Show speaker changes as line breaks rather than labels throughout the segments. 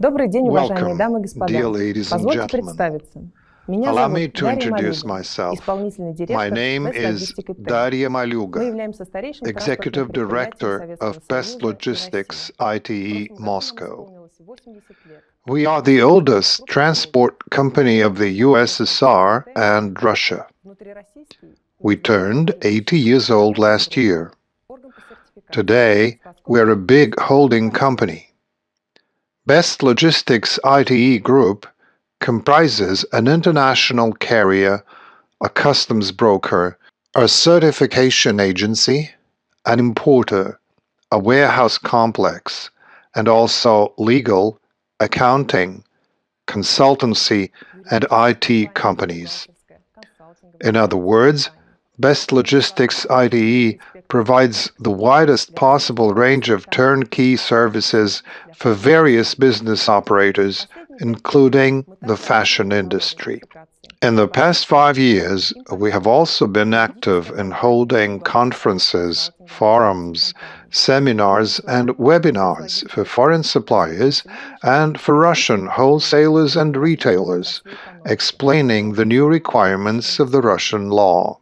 Добрый день, уважаемые
Welcome,
дамы и господа.
dear ladies and
Позвольте
gentlemen.
представиться. Меня
Allow me
зовут
to
Дарья
introduce
Малюга,
myself.
исполнительный
My
директор
name
Best
is
Logistics ITE.
Darya
Мы
Malyuga,
являемся старейшим транспортным
Executive
предприятием
Director
Советского
of Best
Союза и
Logistics
России.
ITE
В прошлом году нам
Moscow.
исполнилось 80 лет.
We are the oldest transport company of the USSR and Russia.
Внутрироссийский
We turned 80 years old last year.
орган по сертификации.
Today, we're a big holding company. Best Logistics ITE Group comprises an international carrier, a customs broker, a certification agency, an importer, a warehouse complex, and also legal, accounting, consultancy, and IT companies. In other words, Best Logistics ITE provides the widest possible range of turnkey services for various business operators, including the fashion industry. In the past 5 years, we have also been active in holding conferences, forums, seminars, and webinars for foreign suppliers and for Russian wholesalers and retailers, explaining the new requirements of the Russian law.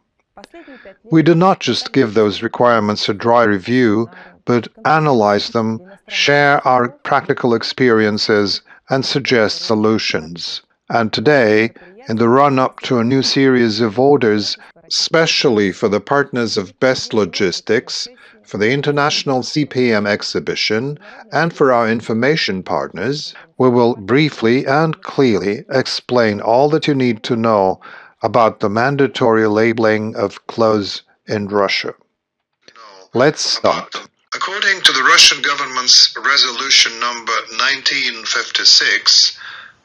We do not just give those requirements a dry review, but analyze them, share our practical experiences, and suggest solutions. And today, in the run-up to a new series of orders, especially for the partners of Best Logistics, for the International CPM exhibition, and for our information partners, we will briefly and clearly explain all that you need to know about the mandatory labeling of clothes in Russia. Let's start. According to the Russian government's resolution number 1956,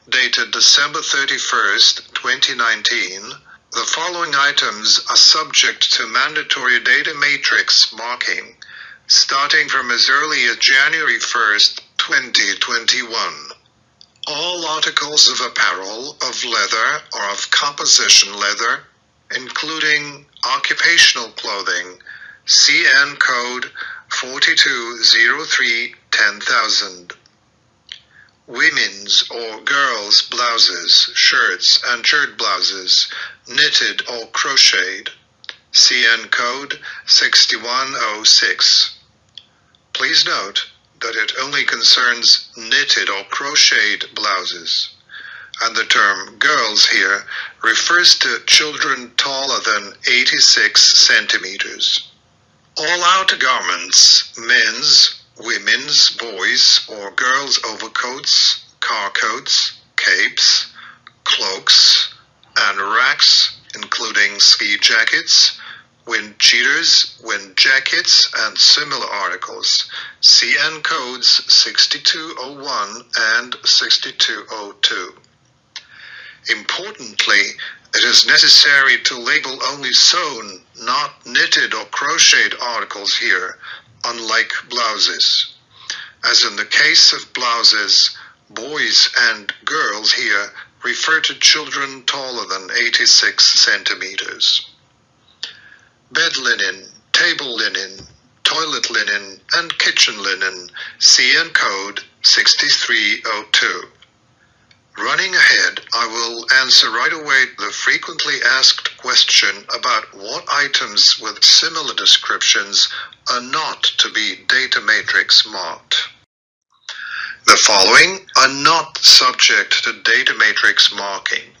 dated December 31st, 2019, the following items are subject to mandatory data matrix marking, starting from as early as January 1st, 2021. All articles of apparel, of leather or of composition leather, including occupational clothing, CN code 4203-10000. Women's or girls' blouses, shirts, and shirt blouses, knitted or crocheted, CN code 6106. Please note that it only concerns knitted or crocheted blouses, and the term girls here refers to children taller than 86 centimeters. All outer garments, men's, women's, boys, or girls' overcoats, car coats, capes, cloaks, and racks, including ski jackets, wind cheaters, wind jackets, and similar articles, CN codes 6201 and 6202. Importantly, it is necessary to label only sewn, not knitted or crocheted articles here, unlike blouses. As in the case of blouses, boys and girls here refer to children taller than 86 centimeters. Bed linen, table linen, toilet linen, and kitchen linen, CN code 6302. Running ahead, I will answer right away the frequently asked question about what items with similar descriptions are not to be data matrix marked. The following are not subject to data matrix marking: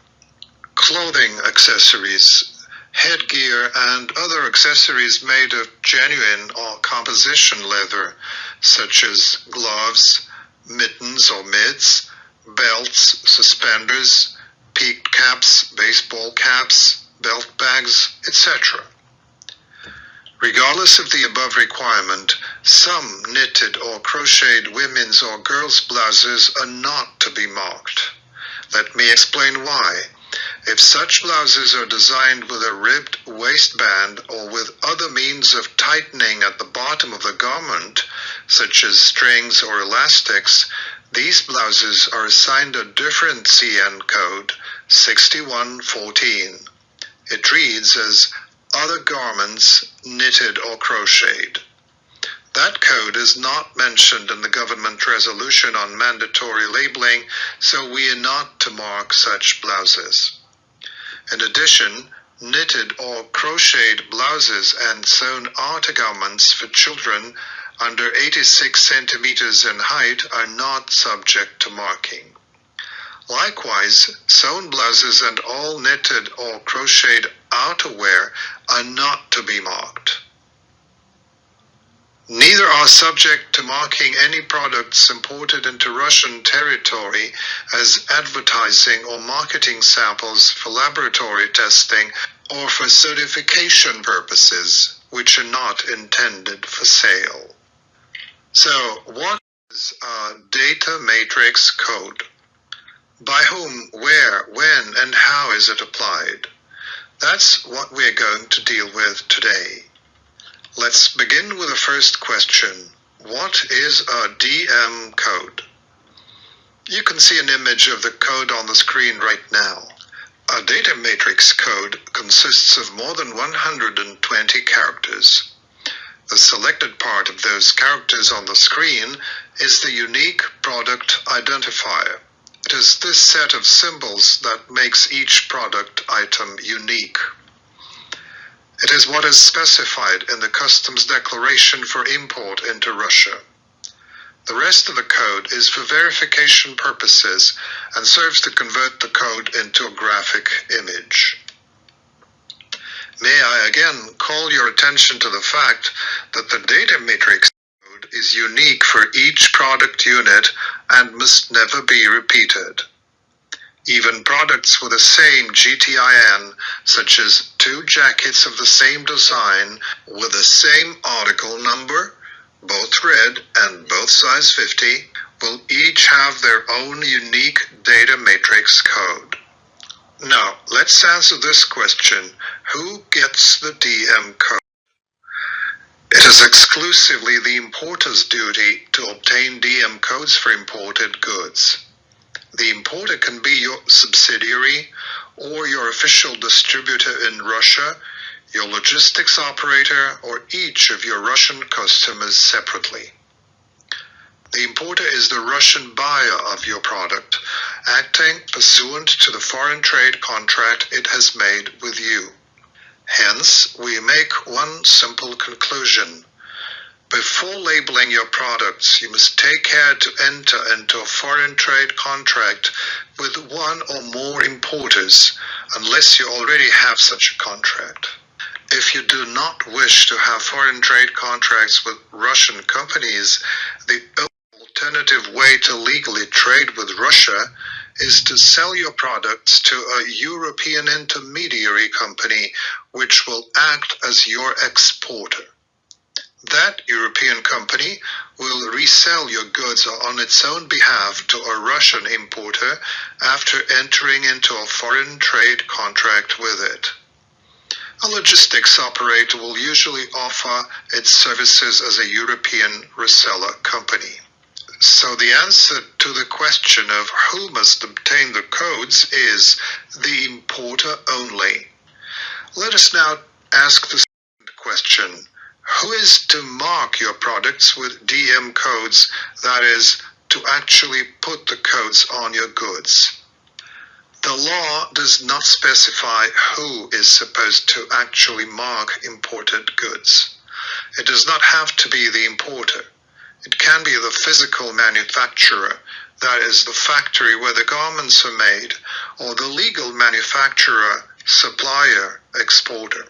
clothing accessories, headgear, and other accessories made of genuine or composition leather, such as gloves, mittens or mitts, belts, suspenders, peaked caps, baseball caps, belt bags, etc. Regardless of the above requirement, some knitted or crocheted women's or girls' blouses are not to be marked. Let me explain why. If such blouses are designed with a ribbed waistband or with other means of tightening at the bottom of the garment, such as strings or elastics, these blouses are assigned a different CN code, 6114. It reads as other garments knitted or crocheted. That code is not mentioned in the government resolution on mandatory labeling, so we are not to mark such blouses. In addition, knitted or crocheted blouses and sewn undergarments for children under 86 centimeters in height are not subject to marking. Likewise, sewn blouses and all knitted or crocheted outerwear are not to be marked. Neither are subject to marking any products imported into Russian territory as advertising or marketing samples for laboratory testing or for certification purposes, which are not intended for sale. So, what is a data matrix code? By whom, where, when, and how is it applied? That's what we're going to deal with today. Let's begin with the first question. What is a DM code? You can see an image of the code on the screen right now. A data matrix code consists of more than 120 characters. The selected part of those characters on the screen is the unique product identifier. It is this set of symbols that makes each product item unique. It is what is specified in the customs declaration for import into Russia. The rest of the code is for verification purposes and serves to convert the code into a graphic image. May I again call your attention to the fact that the data matrix code is unique for each product unit and must never be repeated. Even products with the same GTIN, such as 2 jackets of the same design with the same article number, both red and both size 50, will each have their own unique data matrix code. Now, let's answer this question. Who gets the DM code? It is exclusively the importer's duty to obtain DM codes for imported goods. The importer can be your subsidiary or your official distributor in Russia, your logistics operator, or each of your Russian customers separately. The importer is the Russian buyer of your product, acting pursuant to the foreign trade contract it has made with you. Hence, we make one simple conclusion. Before labeling your products, you must take care to enter into a foreign trade contract with one or more importers, unless you already have such a contract. If you do not wish to have foreign trade contracts with Russian companies, the alternative way to legally trade with Russia is to sell your products to a European intermediary company which will act as your exporter. That European company will resell your goods on its own behalf to a Russian importer after entering into a foreign trade contract with it. A logistics operator will usually offer its services as a European reseller company. So the answer to the question of who must obtain the codes is the importer only. Let us now ask the second question. Who is to mark your products with DM codes, that is, to actually put the codes on your goods? The law does not specify who is supposed to actually mark imported goods. It does not have to be the importer. It can be the physical manufacturer, that is, the factory where the garments are made, or the legal manufacturer, supplier, exporter.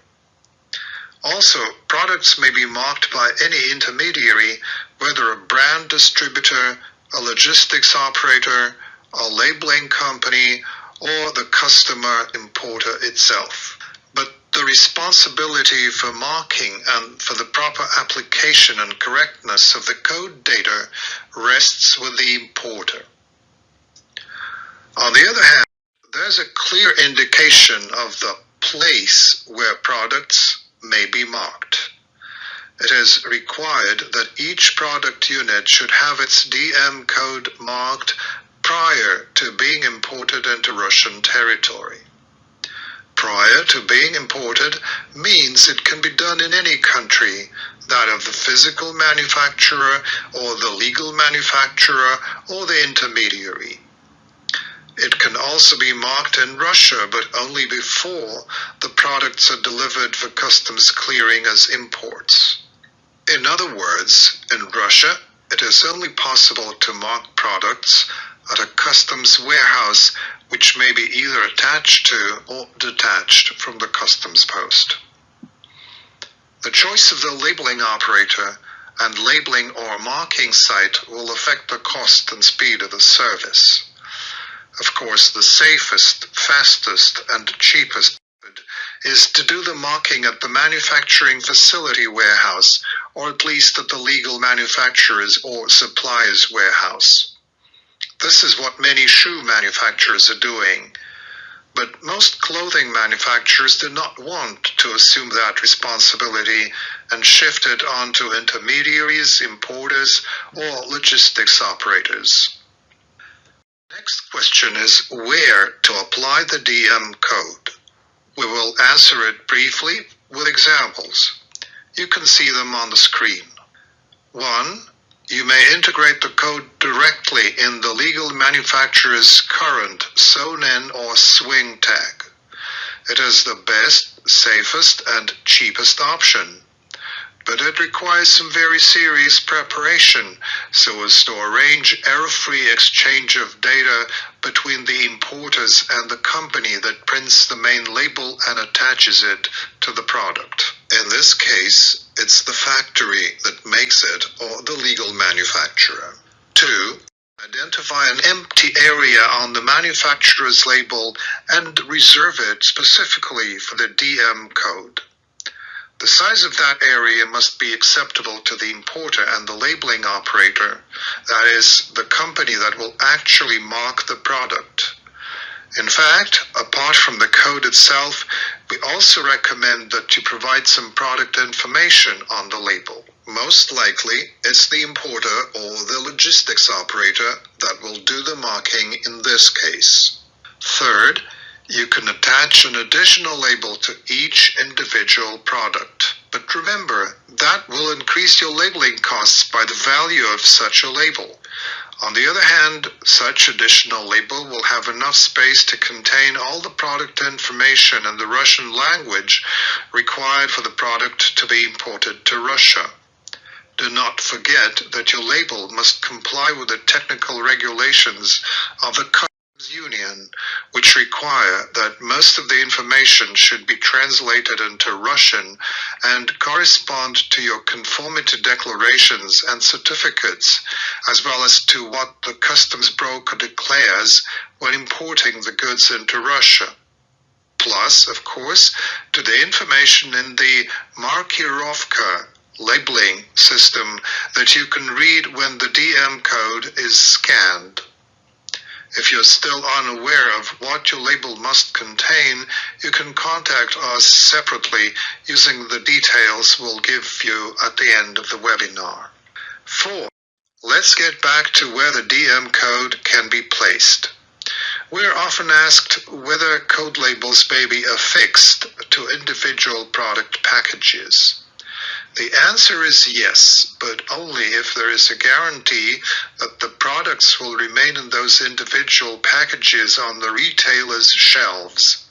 Also, products may be marked by any intermediary, whether a brand distributor, a logistics operator, a labeling company, or the customer importer itself. But the responsibility for marking and for the proper application and correctness of the code data rests with the importer. On the other hand, there's a clear indication of the place where products may be marked. It is required that each product unit should have its DM code marked prior to being imported into Russian territory. prior to being imported means it can be done in any country, that of the physical manufacturer or the legal manufacturer or the intermediary. It can also be marked in Russia, but only before the products are delivered for customs clearing as imports. In other words, in Russia, it is only possible to mark products at a customs warehouse which may be either attached to or detached from the customs post. The choice of the labeling operator and labeling or marking site will affect the cost and speed of the service. Of course, the safest, fastest, and cheapest method is to do the marking at the manufacturing facility warehouse, or at least at the legal manufacturer's or supplier's warehouse. This is what many shoe manufacturers are doing, but most clothing manufacturers do not want to assume that responsibility and shift it onto intermediaries, importers, or logistics operators. Next question is where to apply the DM code. We will answer it briefly with examples. You can see them on the screen. 1. You may integrate the code directly in the legal manufacturer's current sewn-in or swing tag. It is the best, safest, and cheapest option, but it requires some very serious preparation so as to arrange error-free exchange of data between the importers and the company that prints the main label and attaches it to the product. In this case, it's the factory that makes it or the legal manufacturer. 2. Identify an empty area on the manufacturer's label and reserve it specifically for the DM code. The size of that area must be acceptable to the importer and the labeling operator, that is, the company that will actually mark the product. In fact, apart from the code itself, we also recommend that you provide some product information on the label. Most likely, it's the importer or the logistics operator that will do the marking in this case. 3rd, you can attach an additional label to each individual product. But remember, that will increase your labeling costs by the value of such a label. On the other hand, such additional label will have enough space to contain all the product information in the Russian language required for the product to be imported to Russia. Do not forget that your label must comply with the technical regulations of the Customs Union, which require that most of the information should be translated into Russian and correspond to your conformity declarations and certificates, as well as to what the customs broker declares when importing the goods into Russia. Plus, of course, to the information in the Markirovka labeling system that you can read when the DM code is scanned. If you're still unaware of what your label must contain, you can contact us separately using the details we'll give you at the end of the webinar. 4. Let's get back to where the DM code can be placed. We're often asked whether code labels may be affixed to individual product packages. The answer is yes, but only if there is a guarantee that the products will remain in those individual packages on the retailer's shelves.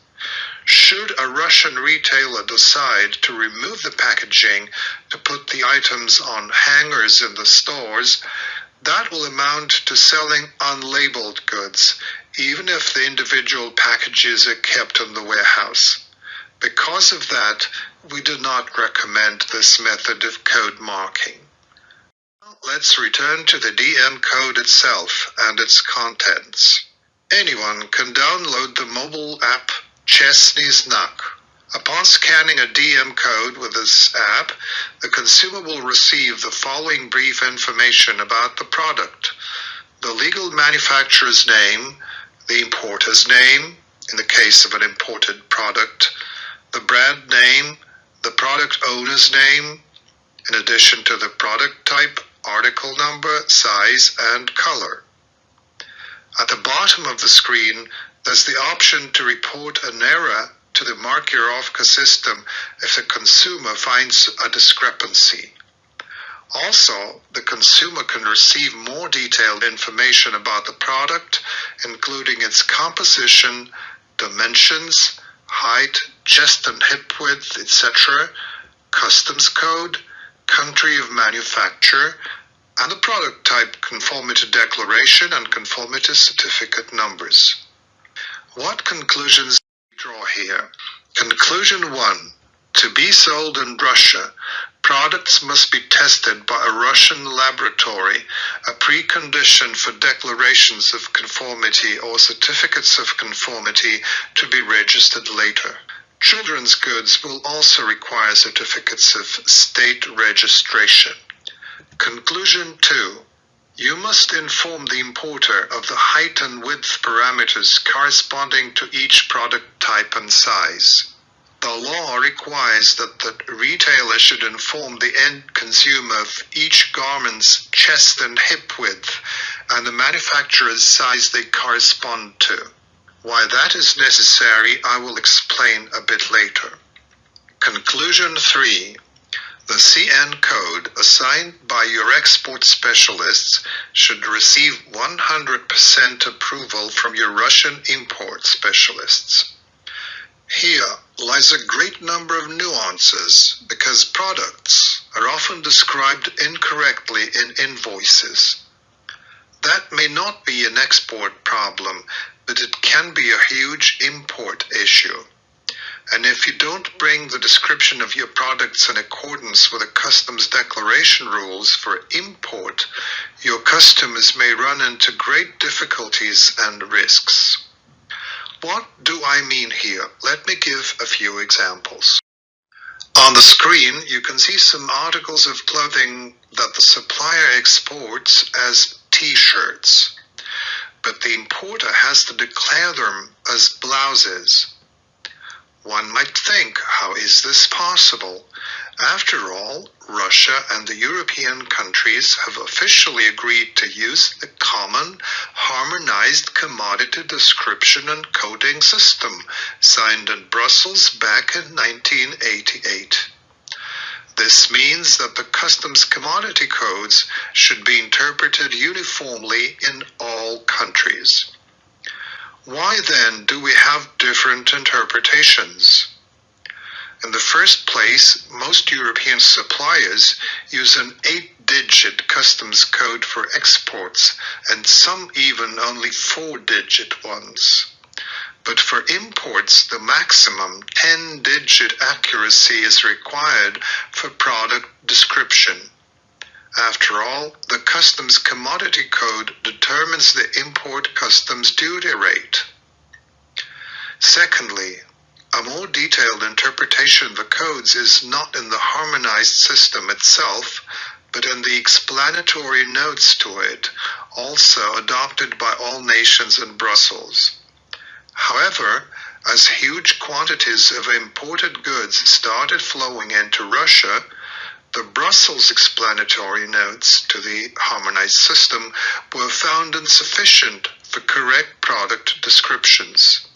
Should a Russian retailer decide to remove the packaging to put the items on hangers in the stores, that will amount to selling unlabeled goods, even if the individual packages are kept in the warehouse. Because of that, we do not recommend this method of code marking. Let's return to the DM code itself and its contents. Anyone can download the mobile app Chesny Znak. Upon scanning a DM code with this app, the consumer will receive the following brief information about the product: the legal manufacturer's name, the importer's name, in the case of an imported product, the brand name, the product owner's name, in addition to the product type, article number, size, and color. At the bottom of the screen, there's the option to report an error to the markirovka system if the consumer finds a discrepancy. Also, the consumer can receive more detailed information about the product, including its composition, dimensions, height, chest and hip width, etc., customs code, country of manufacture, and the product type conformity declaration and conformity certificate numbers. What conclusions do we draw here? Conclusion 1. To be sold in Russia, products must be tested by a Russian laboratory, a precondition for declarations of conformity or certificates of conformity to be registered later. Children's goods will also require certificates of state registration. Conclusion 2. You must inform the importer of the height and width parameters corresponding to each product type and size. The law requires that the retailer should inform the end consumer of each garment's chest and hip width and the manufacturer's size they correspond to. Why that is necessary, I will explain a bit later. Conclusion 3. The CN code assigned by your export specialists should receive 100% approval from your Russian import specialists. Here lies a great number of nuances because products are often described incorrectly in invoices. That may not be an export problem, but it can be a huge import issue. And if you don't bring the description of your products in accordance with the customs declaration rules for import, your customers may run into great difficulties and risks. What do I mean here? Let me give a few examples. On the screen, you can see some articles of clothing that the supplier exports as t-shirts, but the importer has to declare them as blouses. One might think, how is this possible? After all, Russia and the European countries have officially agreed to use the common, harmonized commodity description and coding system signed in Brussels back in 1988. This means that the customs commodity codes should be interpreted uniformly in all countries. Why then do we have different interpretations? In the first place, most European suppliers use an 8-digit customs code for exports, and some even only 4-digit ones. But for imports, the maximum 10-digit accuracy is required for product description. After all, the customs commodity code determines the import customs duty rate. Secondly, a more detailed interpretation of the codes is not in the harmonized system itself, but in the explanatory notes to it, also adopted by all nations in Brussels. However, as huge quantities of imported goods started flowing into Russia, the Brussels explanatory notes to the harmonized system were found insufficient for correct product descriptions.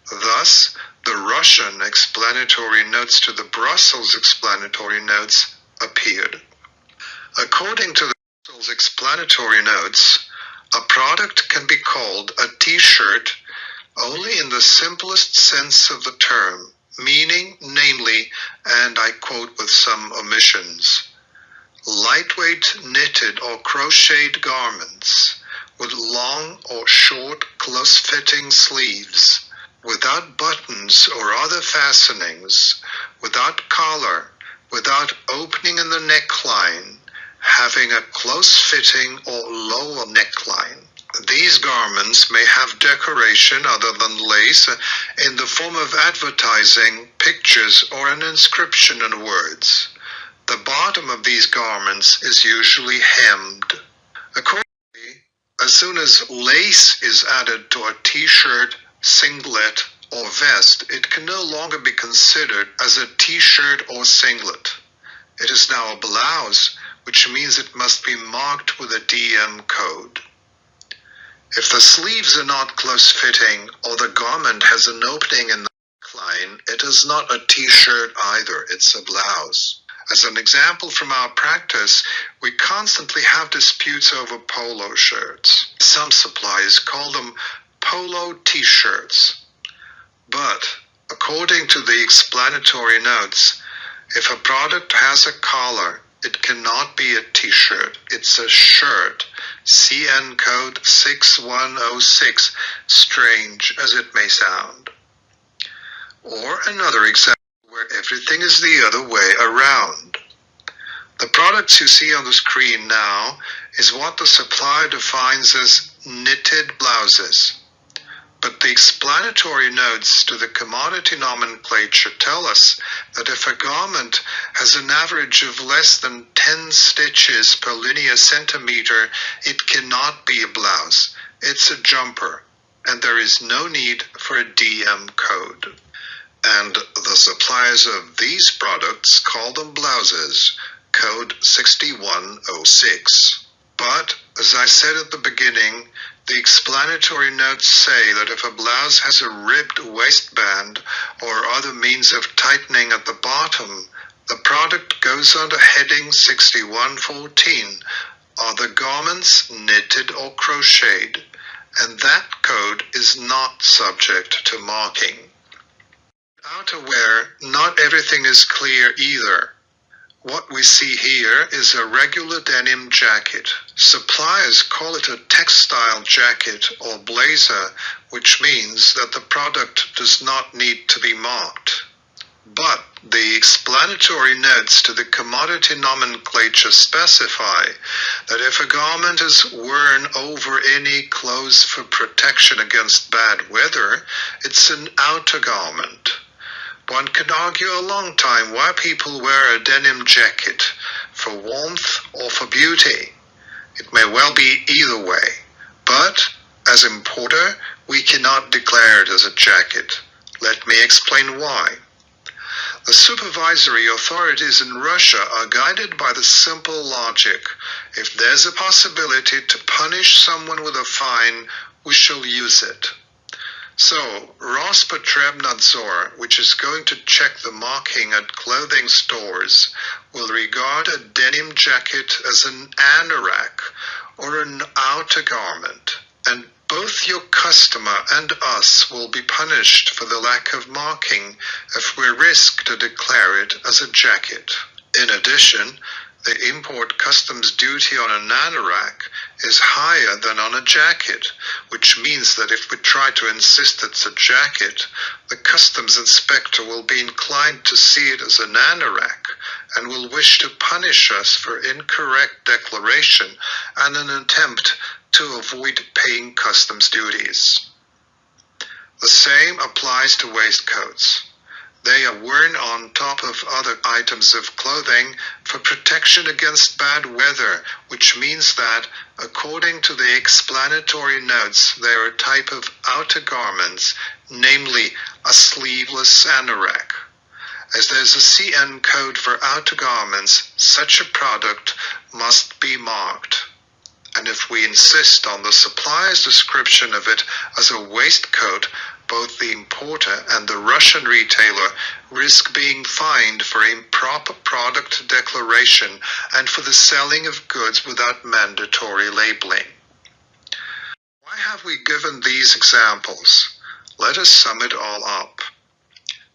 Thus, the Russian explanatory notes to the Brussels explanatory notes appeared. According to the Brussels explanatory notes, a product can be called a t-shirt only in the simplest sense of the term, meaning, namely, and I quote with some omissions, lightweight knitted or crocheted garments with long or short close-fitting sleeves, without buttons or other fastenings, without collar, without opening in the neckline, having a close-fitting or lower neckline. These garments may have decoration other than lace in the form of advertising, pictures, or an inscription in words. The bottom of these garments is usually hemmed. Accordingly, as soon as lace is added to a t-shirt, singlet, or vest, it can no longer be considered as a t-shirt or singlet. It is now a blouse, which means it must be marked with a DM code. If the sleeves are not close-fitting or the garment has an opening in the line, it is not a t-shirt either, it's a blouse. As an example from our practice, we constantly have disputes over polo shirts. Some suppliers call them polo t-shirts. But, according to the explanatory notes, if a product has a collar, it cannot be a t-shirt, it's a shirt. CN code 6106, strange as it may sound. Or another example where everything is the other way around. The products you see on the screen now is what the supplier defines as knitted blouses. But the explanatory notes to the commodity nomenclature tell us that if a garment has an average of less than 10 stitches per linear centimeter, it cannot be a blouse. It's a jumper, and there is no need for a DM code. And the suppliers of these products call them blouses, code 6106. But, as I said at the beginning, the explanatory notes say that if a blouse has a ribbed waistband or other means of tightening at the bottom, the product goes under heading 6114, are the garments knitted or crocheted, and that code is not subject to marking. Outerwear, not everything is clear either. What we see here is a regular denim jacket. Suppliers call it a textile jacket or blazer, which means that the product does not need to be marked. But the explanatory notes to the commodity nomenclature specify that if a garment is worn over any clothes for protection against bad weather, it's an outer garment. One could argue a long time why people wear a denim jacket, for warmth or for beauty. It may well be either way, but as importer, we cannot declare it as a jacket. Let me explain why. The supervisory authorities in Russia are guided by the simple logic: if there's a possibility to punish someone with a fine, we shall use it. So, Rospotrebnadzor, which is going to check the marking at clothing stores, will regard a denim jacket as an anorak or an outer garment, and both your customer and us will be punished for the lack of marking if we risk to declare it as a jacket. In addition, the import customs duty on an anorak is higher than on a jacket, which means that if we try to insist it's a jacket, the customs inspector will be inclined to see it as an anorak and will wish to punish us for incorrect declaration and an attempt to avoid paying customs duties. The same applies to waistcoats. They are worn on top of other items of clothing for protection against bad weather, which means that, according to the explanatory notes, they are a type of outer garments, namely a sleeveless anorak. As there's a CN code for outer garments, such a product must be marked. And if we insist on the supplier's description of it as a waistcoat, both the importer and the Russian retailer risk being fined for improper product declaration and for the selling of goods without mandatory labeling. Why have we given these examples? Let us sum it all up.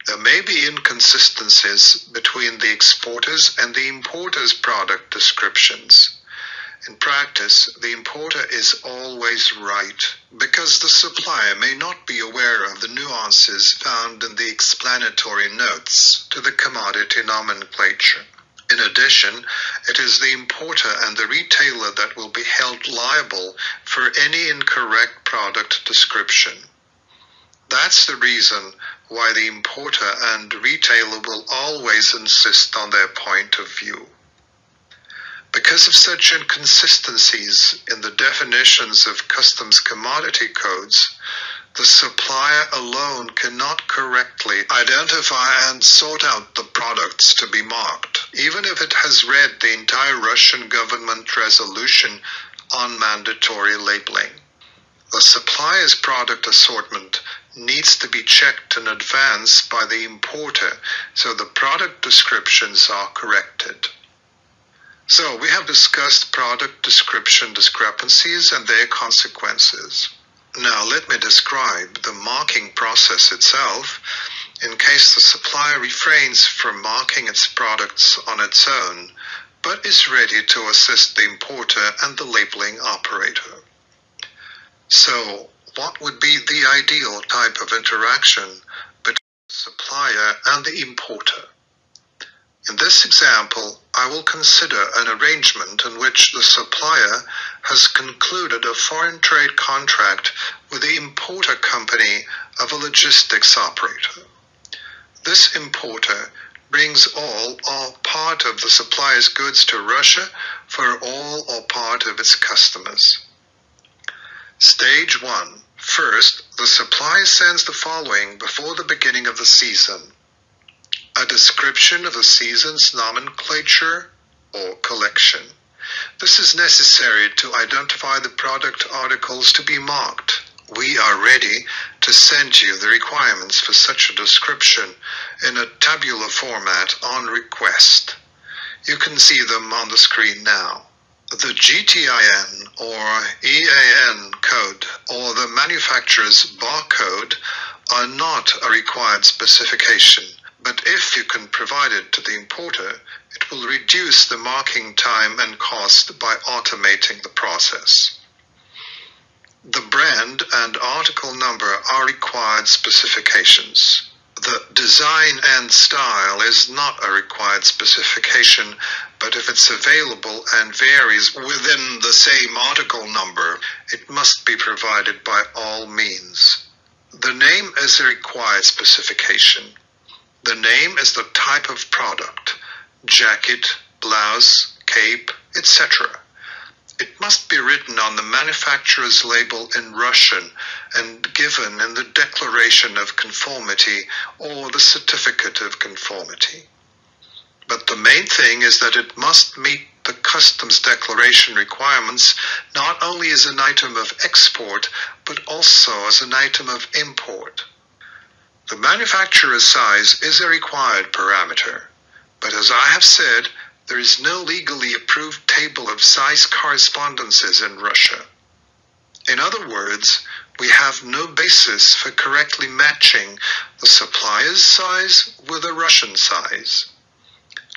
There may be inconsistencies between the exporter's and the importer's product descriptions. In practice, the importer is always right, because the supplier may not be aware of the nuances found in the explanatory notes to the commodity nomenclature. In addition, it is the importer and the retailer that will be held liable for any incorrect product description. That's the reason why the importer and retailer will always insist on their point of view. Because of such inconsistencies in the definitions of customs commodity codes, the supplier alone cannot correctly identify and sort out the products to be marked, even if it has read the entire Russian government resolution on mandatory labeling. The supplier's product assortment needs to be checked in advance by the importer so the product descriptions are corrected. So we have discussed product description discrepancies and their consequences. Now let me describe the marking process itself in case the supplier refrains from marking its products on its own, but is ready to assist the importer and the labeling operator. So, what would be the ideal type of interaction between the supplier and the importer? In this example, I will consider an arrangement in which the supplier has concluded a foreign trade contract with the importer company of a logistics operator. This importer brings all or part of the supplier's goods to Russia for all or part of its customers. Stage 1. First, the supplier sends the following before the beginning of the season: a description of the season's nomenclature or collection. This is necessary to identify the product articles to be marked. We are ready to send you the requirements for such a description in a tabular format on request. You can see them on the screen now. The GTIN or EAN code or the manufacturer's barcode are not a required specification, but if you can provide it to the importer, it will reduce the marking time and cost by automating the process. The brand and article number are required specifications. The design and style is not a required specification, but if it's available and varies within the same article number, it must be provided by all means. The name is a required specification. The name is the type of product: jacket, blouse, cape, etc. It must be written on the manufacturer's label in Russian and given in the Declaration of Conformity or the Certificate of Conformity. But the main thing is that it must meet the customs declaration requirements not only as an item of export, but also as an item of import. The manufacturer's size is a required parameter, but as I have said, there is no legally approved table of size correspondences in Russia. In other words, we have no basis for correctly matching the supplier's size with a Russian size.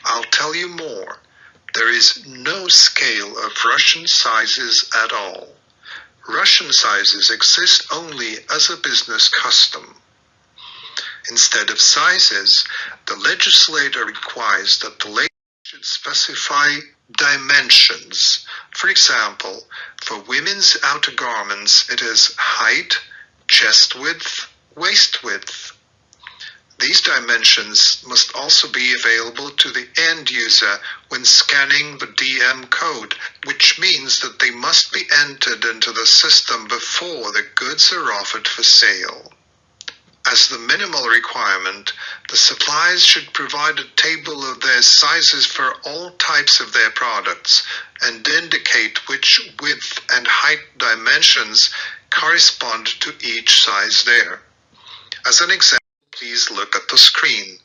I'll tell you more. There is no scale of Russian sizes at all. Russian sizes exist only as a business custom. Instead of sizes, the legislator requires that the label should specify dimensions. For example, for women's outer garments, it is height, chest width, waist width. These dimensions must also be available to the end user when scanning the DM code, which means that they must be entered into the system before the goods are offered for sale. As the minimal requirement, the suppliers should provide a table of their sizes for all types of their products and indicate which width and height dimensions correspond to each size there. As an example, please look at the screen.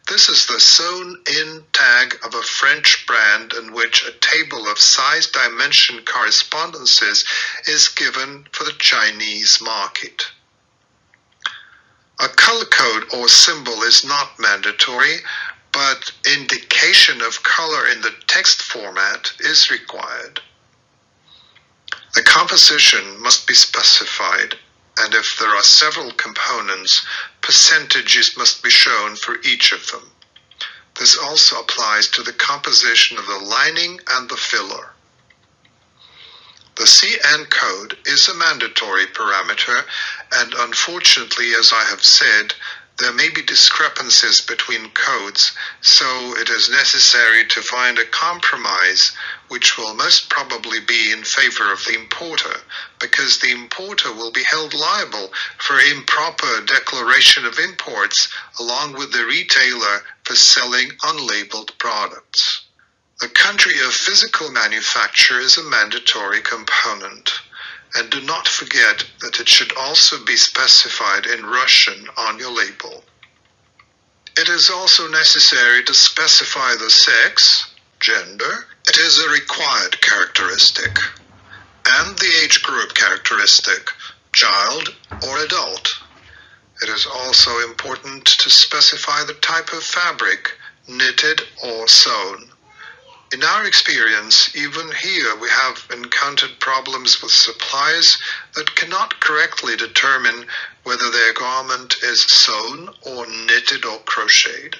This is the sewn-in tag of a French brand in which a table of size dimension correspondences is given for the Chinese market. A color code or symbol is not mandatory, but indication of color in the text format is required. The composition must be specified, and if there are several components, percentages must be shown for each of them. This also applies to the composition of the lining and the filler. The CN code is a mandatory parameter, and unfortunately, as I have said, there may be discrepancies between codes, so it is necessary to find a compromise which will most probably be in favor of the importer, because the importer will be held liable for improper declaration of imports along with the retailer for selling unlabeled products. The country of physical manufacture is a mandatory component, And do not forget that it should also be specified in Russian on your label. It is also necessary to specify the sex, gender. It is a required characteristic, and the age group characteristic, child or adult. It is also important to specify the type of fabric, knitted or sewn. In our experience, even here we have encountered problems with suppliers that cannot correctly determine whether their garment is sewn or knitted or crocheted.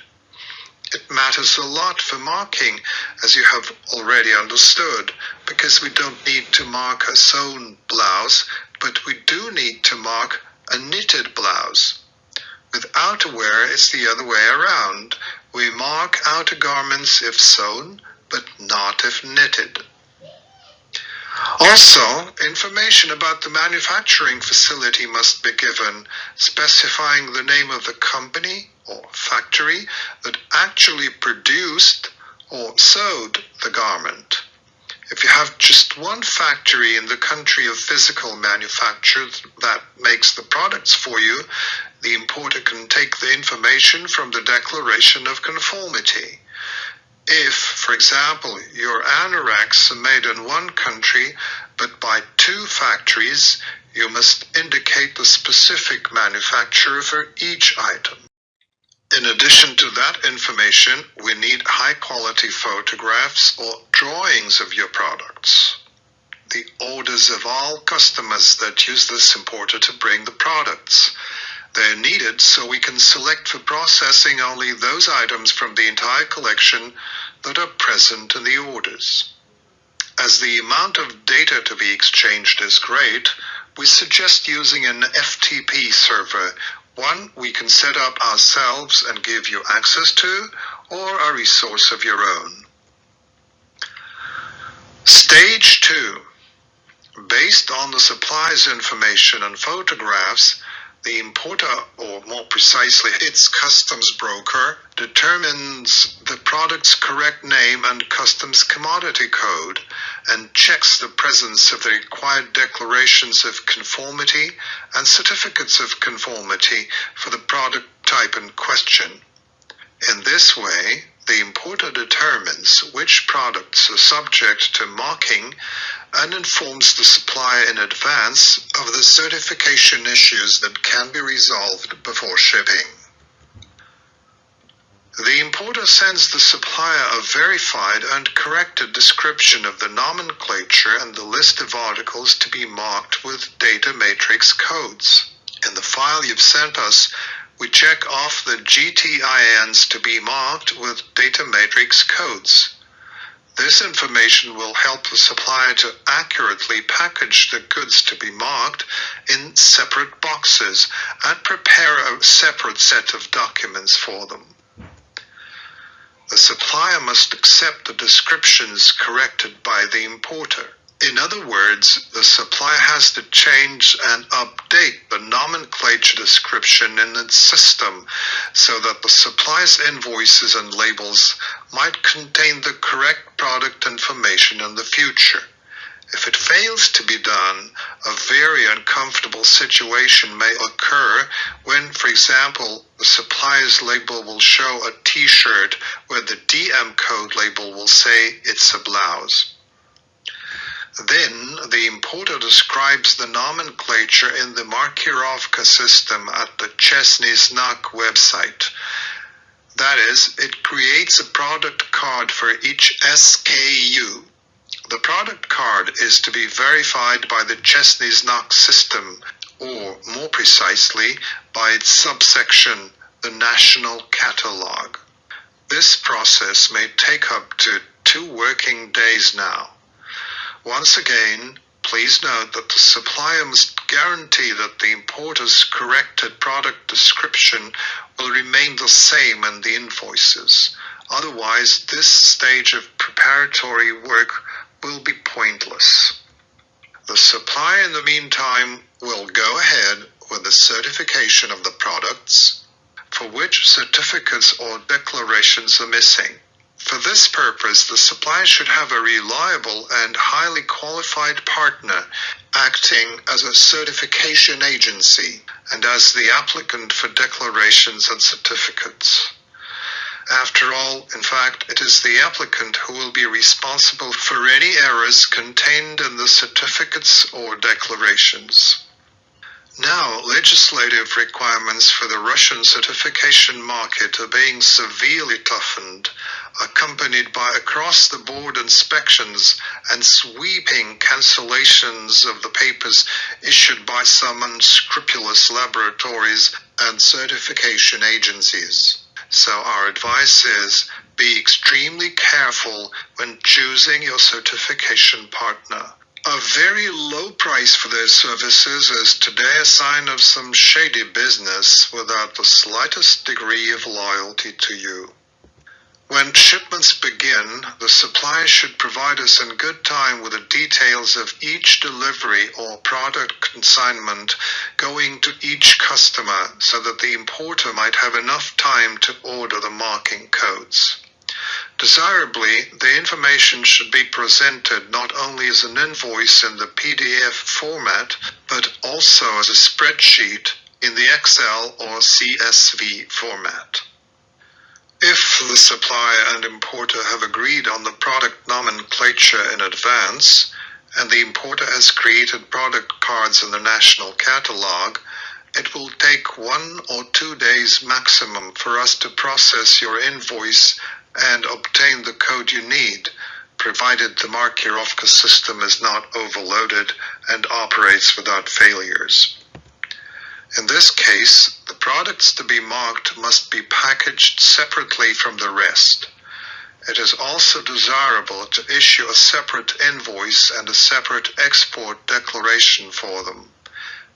It matters a lot for marking, as you have already understood, because we don't need to mark a sewn blouse, but we do need to mark a knitted blouse. With outerwear, it's the other way around. We mark outer garments if sewn, but not if knitted. Also, information about the manufacturing facility must be given, specifying the name of the company or factory that actually produced or sewed the garment. If you have just one factory in the country of physical manufacture that makes the products for you, the importer can take the information from the Declaration of Conformity. If, for example, your anoraks are made in one country but by two factories, you must indicate the specific manufacturer for each item. In addition to that information, we need high-quality photographs or drawings of your products. The orders of all customers that use this importer to bring the products. They are needed so we can select for processing only those items from the entire collection that are present in the orders. As the amount of data to be exchanged is great, we suggest using an FTP server, one we can set up ourselves and give you access to, or a resource of your own. Stage 2. Based on the supplier's information and photographs, the importer, or more precisely its customs broker, determines the product's correct name and customs commodity code and checks the presence of the required declarations of conformity and certificates of conformity for the product type in question. In this way, the importer determines which products are subject to marking and informs the supplier in advance of the certification issues that can be resolved before shipping. The importer sends the supplier a verified and corrected description of the nomenclature and the list of articles to be marked with data matrix codes. In the file you've sent us, we check off the GTINs to be marked with data matrix codes. This information will help the supplier to accurately package the goods to be marked in separate boxes and prepare a separate set of documents for them. The supplier must accept the descriptions corrected by the importer. In other words, the supplier has to change and update the nomenclature description in its system so that the supplier's invoices and labels might contain the correct product information in the future. If it fails to be done, a very uncomfortable situation may occur when, for example, the supplier's label will show a T-shirt where the DM code label will say it's a blouse. Then, the importer describes the nomenclature in the Markirovka system at the Chesny Znak website. That is, it creates a product card for each SKU. The product card is to be verified by the Chesny Znak system, or more precisely, by its subsection, the National Catalog. This process may take up to 2 working days now. Once again, please note that the supplier must guarantee that the importer's corrected product description will remain the same in the invoices. Otherwise, this stage of preparatory work will be pointless. The supplier, in the meantime, will go ahead with the certification of the products for which certificates or declarations are missing. For this purpose, the supplier should have a reliable and highly qualified partner acting as a certification agency and as the applicant for declarations and certificates. After all, in fact, it is the applicant who will be responsible for any errors contained in the certificates or declarations. Now, legislative requirements for the Russian certification market are being severely toughened, accompanied by across-the-board inspections and sweeping cancellations of the papers issued by some unscrupulous laboratories and certification agencies. So our advice is, be extremely careful when choosing your certification partner. A very low price for their services is today a sign of some shady business without the slightest degree of loyalty to you. When shipments begin, the supplier should provide us in good time with the details of each delivery or product consignment going to each customer so that the importer might have enough time to order the marking codes. Desirably, the information should be presented not only as an invoice in the PDF format, but also as a spreadsheet in the Excel or CSV format. If the supplier and importer have agreed on the product nomenclature in advance, and the importer has created product cards in the national catalog, it will take 1 or 2 days maximum for us to process your invoice and obtain the code you need, provided the Markirovka system is not overloaded and operates without failures. In this case, the products to be marked must be packaged separately from the rest. It is also desirable to issue a separate invoice and a separate export declaration for them.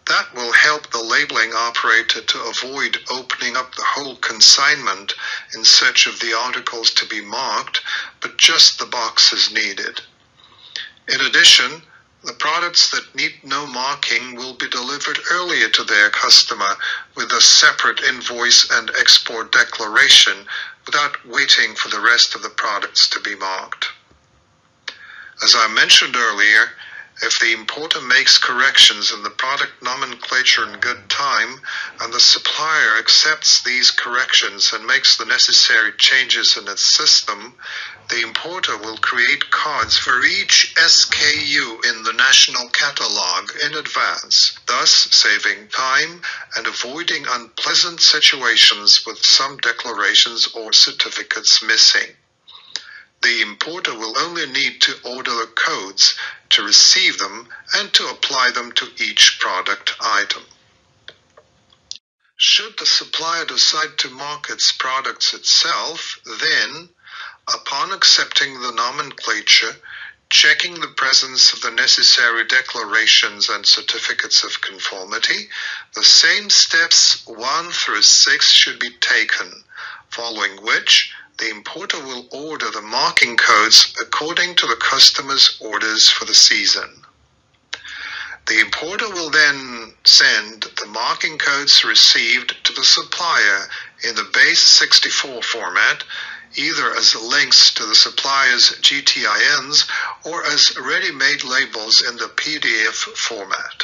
That will help the labeling operator to avoid opening up the whole consignment in search of the articles to be marked, but just the boxes needed. In addition, the products that need no marking will be delivered earlier to their customer with a separate invoice and export declaration without waiting for the rest of the products to be marked. As I mentioned earlier, if the importer makes corrections in the product nomenclature in good time, and the supplier accepts these corrections and makes the necessary changes in its system, the importer will create cards for each SKU in the national catalog in advance, thus saving time and avoiding unpleasant situations with some declarations or certificates missing. The importer will only need to order the codes, to receive them, and to apply them to each product item. Should the supplier decide to mark its products itself, then, upon accepting the nomenclature, checking the presence of the necessary declarations and certificates of conformity, the same steps 1 through 6 should be taken, following which the importer will order the marking codes according to the customer's orders for the season. The importer will then send the marking codes received to the supplier in the base 64 format, either as links to the supplier's GTINs or as ready-made labels in the PDF format.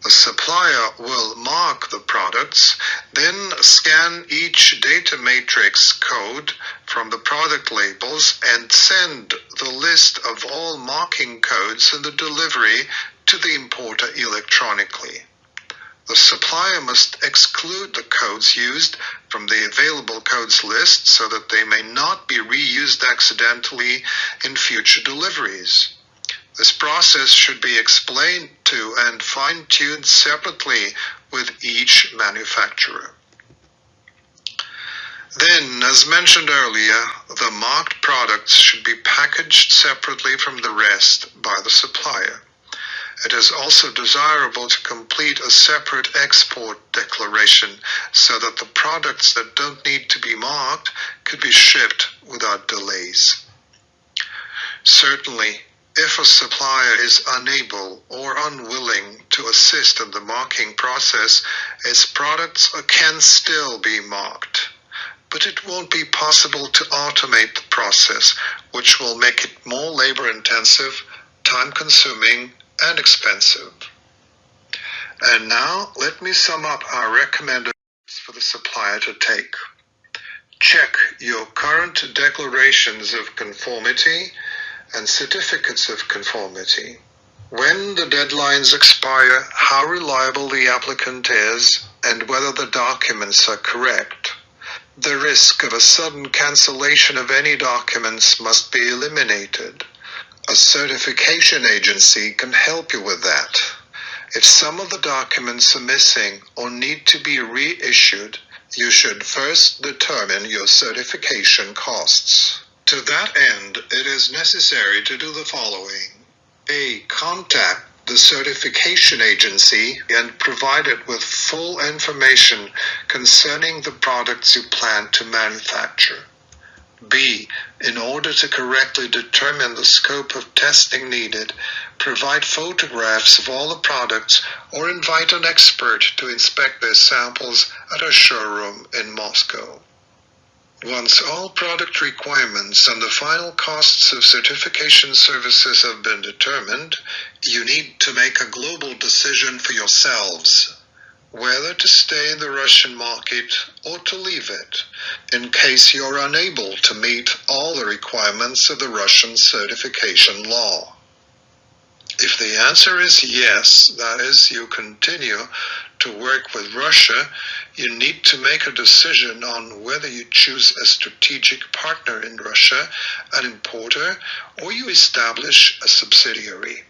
The supplier will mark the products, then scan each data matrix code from the product labels and send the list of all marking codes in the delivery to the importer electronically. The supplier must exclude the codes used from the available codes list so that they may not be reused accidentally in future deliveries. This process should be explained to and fine-tuned separately with each manufacturer. Then, as mentioned earlier, the marked products should be packaged separately from the rest by the supplier. It is also desirable to complete a separate export declaration so that the products that don't need to be marked could be shipped without delays. Certainly, if a supplier is unable or unwilling to assist in the marking process, its products can still be marked. But it won't be possible to automate the process, which will make it more labor-intensive, time-consuming, and expensive. And now let me sum up our recommendations for the supplier to take. Check your current declarations of conformity and certificates of conformity. When the deadlines expire, how reliable the applicant is and whether the documents are correct. The risk of a sudden cancellation of any documents must be eliminated. A certification agency can help you with that. If some of the documents are missing or need to be reissued, you should first determine your certification costs. To that end, it is necessary to do the following. A. Contact the certification agency and provide it with full information concerning the products you plan to manufacture. B. In order to correctly determine the scope of testing needed, provide photographs of all the products or invite an expert to inspect their samples at a showroom in Moscow. Once all product requirements and the final costs of certification services have been determined, you need to make a global decision for yourselves, whether to stay in the Russian market or to leave it, in case you're unable to meet all the requirements of the Russian certification law. If the answer is yes, that is, you continue to work with Russia, you need to make a decision on whether you choose a strategic partner in Russia, an importer, or you establish a subsidiary.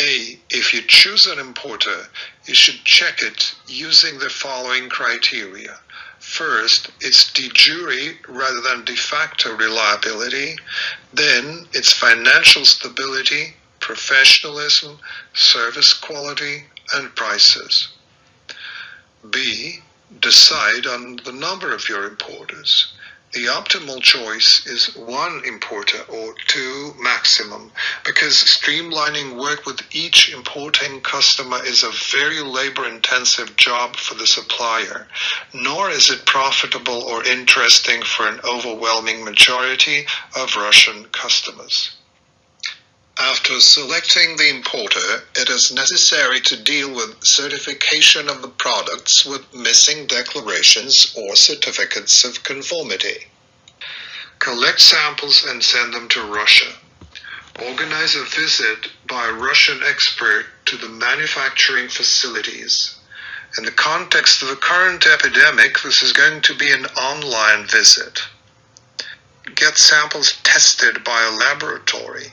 A. If you choose an importer, you should check it using the following criteria. First, its de jure rather than de facto reliability, then its financial stability, professionalism, service quality, and prices. B. Decide on the number of your importers. The optimal choice is one importer or two maximum, because streamlining work with each importing customer is a very labor-intensive job for the supplier, nor is it profitable or interesting for an overwhelming majority of Russian customers. After selecting the importer, it is necessary to deal with certification of the products with missing declarations or certificates of conformity. Collect samples and send them to Russia. Organize a visit by a Russian expert to the manufacturing facilities. In the context of the current epidemic, this is going to be an online visit. Get samples tested by a laboratory.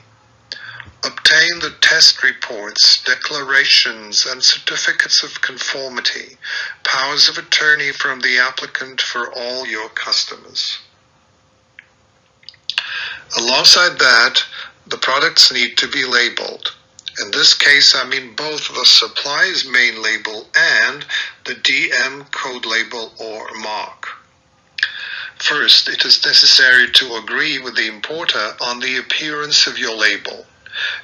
Obtain the test reports, declarations, and certificates of conformity, powers of attorney from the applicant for all your customers. Alongside that, the products need to be labeled. In this case, I mean both the supplier's main label and the DM code label or mark. First, it is necessary to agree with the importer on the appearance of your label.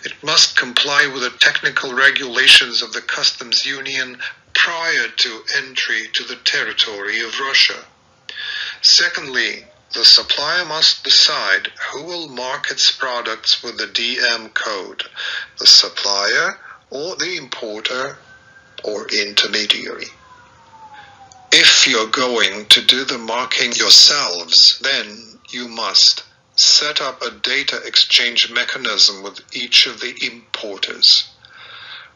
It must comply with the technical regulations of the Customs Union prior to entry to the territory of Russia. Secondly, the supplier must decide who will mark its products with the DM code, the supplier or the importer or intermediary. If you're going to do the marking yourselves, then you must set up a data exchange mechanism with each of the importers.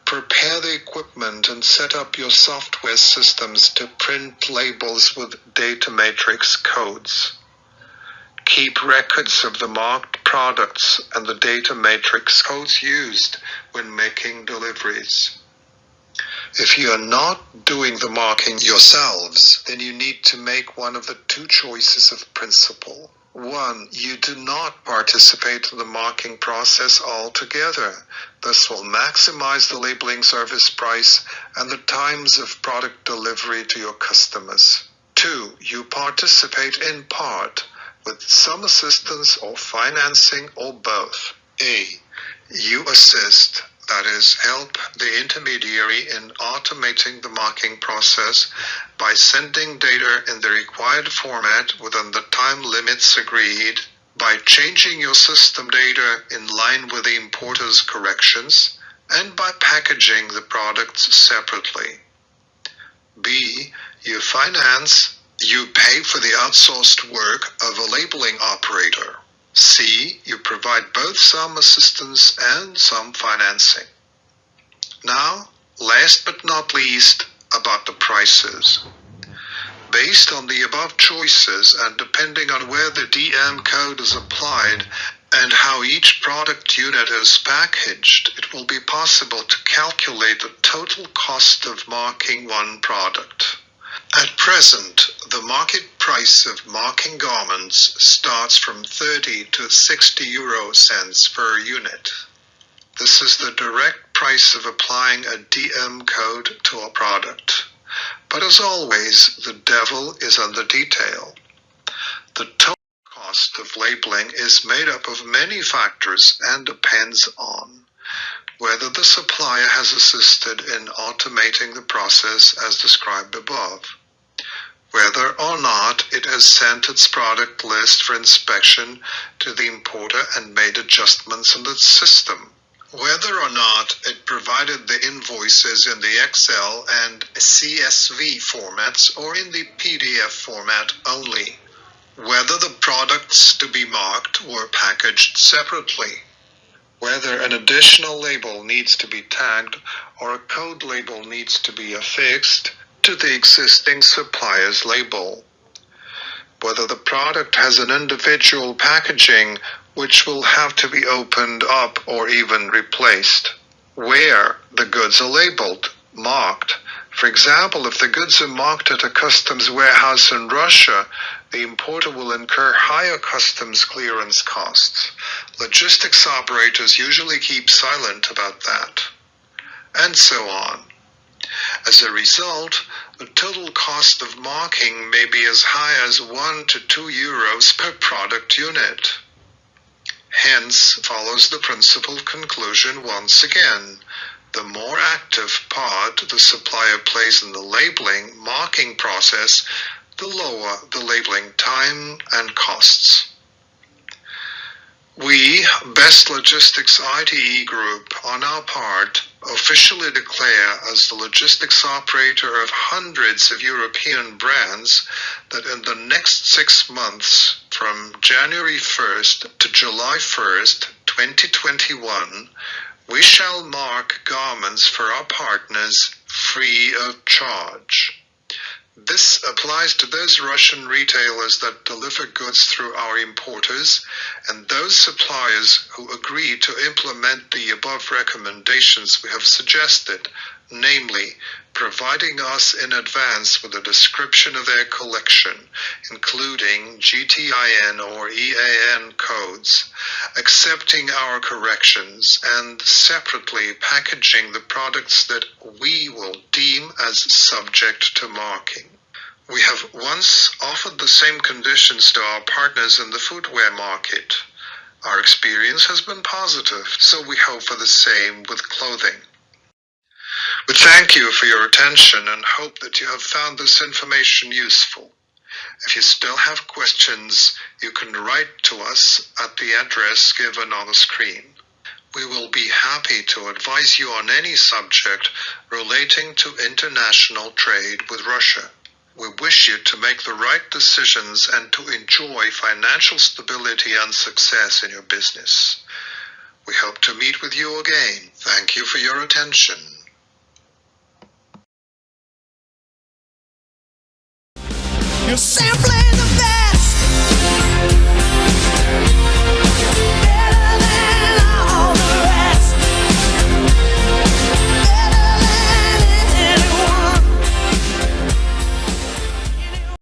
Prepare the equipment and set up your software systems to print labels with data matrix codes. Keep records of the marked products and the data matrix codes used when making deliveries. If you are not doing the marking yourselves, then you need to make one of the two choices of principle. 1. You do not participate in the marking process altogether. This will maximize the labeling service price and the times of product delivery to your customers. 2. You participate in part, with some assistance or financing or both. A. You assist, that is, help the intermediary in automating the marking process by sending data in the required format within the time limits agreed, by changing your system data in line with the importer's corrections, and by packaging the products separately. B. You pay for the outsourced work of a labeling operator. C. You provide both some assistance and some financing. Now, last but not least, about the prices. Based on the above choices and depending on where the DM code is applied and how each product unit is packaged, it will be possible to calculate the total cost of marking one product. At present, the market price of marking garments starts from 30 to 60 euro cents per unit. This is the direct price of applying a DM code to a product. But as always, the devil is in the detail. The total cost of labeling is made up of many factors and depends on whether the supplier has assisted in automating the process as described above, whether or not it has sent its product list for inspection to the importer and made adjustments in its system, whether or not it provided the invoices in the Excel and CSV formats or in the PDF format only, whether the products to be marked were packaged separately, whether an additional label needs to be tagged or a code label needs to be affixed to the existing supplier's label, whether the product has an individual packaging which will have to be opened up or even replaced, where the goods are labeled, marked. For example, if the goods are marked at a customs warehouse in Russia, the importer will incur higher customs clearance costs. Logistics operators usually keep silent about that, and so on. As a result, the total cost of marking may be as high as 1 to 2 euros per product unit. Hence follows the principal conclusion once again. The more active part the supplier plays in the labeling, marking process, the lower the labeling time and costs. We, Best Logistics ITE Group, on our part, officially declare as the logistics operator of hundreds of European brands that in the next 6 months, from January 1st to July 1st, 2021, we shall mark garments for our partners free of charge. This applies to those Russian retailers that deliver goods through our importers and those suppliers who agree to implement the above recommendations we have suggested, namely, providing us in advance with a description of their collection, including GTIN or EAN codes, accepting our corrections, and separately packaging the products that we will deem as subject to marking. We have once offered the same conditions to our partners in the footwear market. Our experience has been positive, so we hope for the same with clothing. We thank you for your attention and hope that you have found this information useful. If you still have questions, you can write to us at the address given on the screen. We will be happy to advise you on any subject relating to international trade with Russia. We wish you to make the right decisions and to enjoy financial stability and success in your business. We hope to meet with you again. Thank you for your attention.
You simply